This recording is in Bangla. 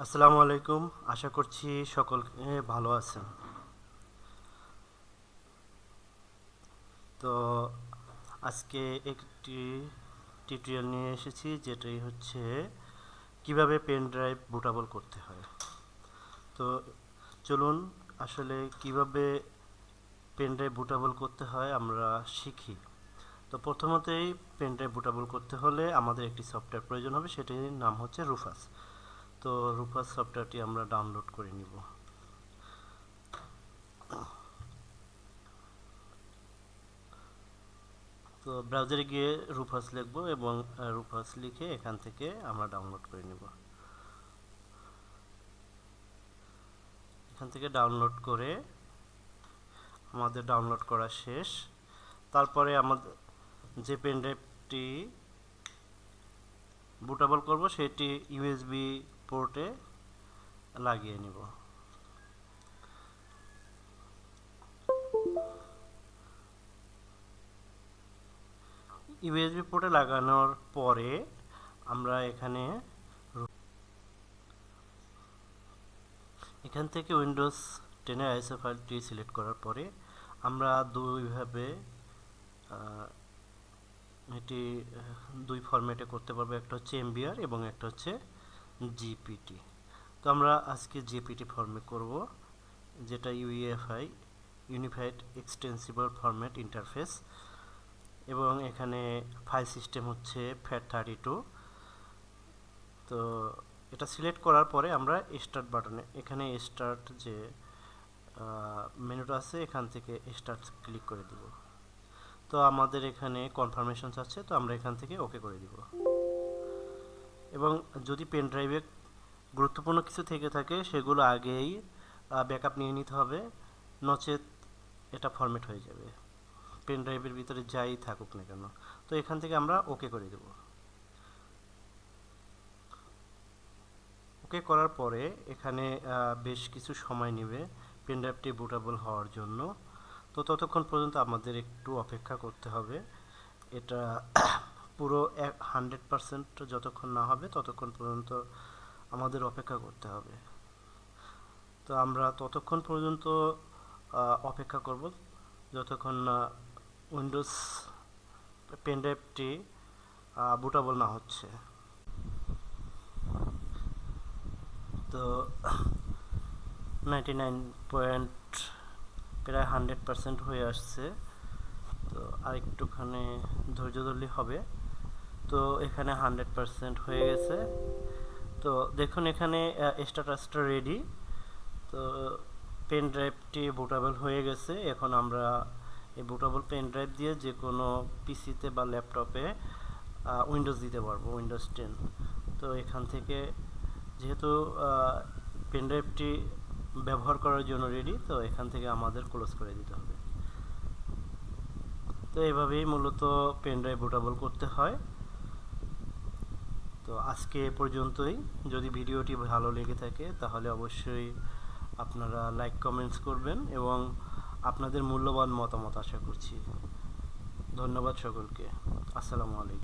আসসালামু আলাইকুম। আশা করছি সকলে ভালো আছেন। তো আজকে একটি টিউটোরিয়াল নিয়ে এসেছি, যেটাই হচ্ছে কিভাবে পেন ড্রাইভ বুটেবল করতে হয়। তো চলুন আসলে কিভাবে পেন ড্রাইভ বুটেবল করতে হয় আমরা শিখি। তো প্রথমতেই পেন ড্রাইভ বুটেবল করতে হলে আমাদের একটি সফটওয়্যার প্রয়োজন হবে, সেটির নাম হচ্ছে রুফাস। তো রুফাস সফটওয়্যারটি আমরা ডাউনলোড করে নিব। তো ব্রাউজারে গিয়ে রুফাস লিখব এবং রুফাস লিখে এখান থেকে আমরা ডাউনলোড করে নিব। এখান থেকে ডাউনলোড করে আমাদের ডাউনলোড করা শেষ। তারপরে আমাদের যে পেন ড্রাইভটি বুটেবল করব সেটি ইউএসবি পোর্টে লাগিয়ে নিব। ইউএসবি পোর্টে লাগানোর পরে আমরা এখান থেকে উইন্ডোজ 10 এর আইএসও ফাইলটি সিলেক্ট করার পরে আমরা এটি দুই ফরম্যাটে করতে পারবো, একটা হচ্ছে এমবিআর এবং একটা হচ্ছে জিপিটি। তো আমরা আজকে জিপিটি ফরম্যাট করব, যেটা ইউইএফআই ইউনিফাইড এক্সটেন্সিবল ফরম্যাট ইন্টারফেস, এবং এখানে ফাইল সিস্টেম হচ্ছে FAT32। তো এটা সিলেক্ট করার পরে আমরা স্টার্ট বাটনে এখানে স্টার্ট যে মেনুটা আছে এখান থেকে স্টার্ট ক্লিক করে দিব। তো আমাদের এখানে কনফার্মেশন আছে, তো আমরা এখান থেকে ওকে করে দিব। এবং যদি পেন ড্রাইভে গুরুত্বপূর্ণ কিছু থেকে থাকে সেগুলো আগেই ব্যাকআপ নিয়ে নিতে হবে, নচেত এটা ফরম্যাট হয়ে যাবে পেন ড্রাইভের ভিতরে যাই থাকুক না কেন। তো এখান থেকে আমরা ওকে করে দেব। ওকে করার পরে এখানে বেশ কিছু সময় নেবে পেন ড্রাইভটি বুটেবল হওয়ার জন্য। তো ততক্ষণ পর্যন্ত আমাদের একটু অপেক্ষা করতে হবে। এটা পুরো 100% যতক্ষণ না হবে ততক্ষণ পর্যন্ত আমাদের অপেক্ষা করতে হবে। তো আমরা ততক্ষণ পর্যন্ত অপেক্ষা করব যতক্ষণ না উইন্ডোজ পেন ড্রাইভটি বুটেবল না হচ্ছে। তো 99 প্রায় 100% হয়ে আসছে। তো আরেকটুখানি ধৈর্য ধরলে হবে। তো এখানে 100% হয়ে গেছে। তো দেখুন এখানে স্ট্যাটাসটা রেডি। তো পেন ড্রাইভটি বুটেবল হয়ে গেছে। এখন আমরা এই বুটেবল পেন ড্রাইভ দিয়ে যে কোনো পিসিতে বা ল্যাপটপে উইন্ডোজ দিতে পারবো, উইন্ডোজ 10। তো এখান থেকে যেহেতু পেন ড্রাইভটি ব্যবহার করার জন্য রেডি, তো এখান থেকে আমাদের ক্লোজ করে দিতে হবে। তো এভাবেই মূলত পেন ড্রাইভ বুটেবল করতে হয়। তো আজকে এ পর্যন্তই। যদি ভিডিওটি ভালো লেগে থাকে তাহলে অবশ্যই আপনারা লাইক কমেন্টস করবেন এবং আপনাদের মূল্যবান মতামত আশা করছি। ধন্যবাদ সকলকে। আসসালামু আলাইকুম।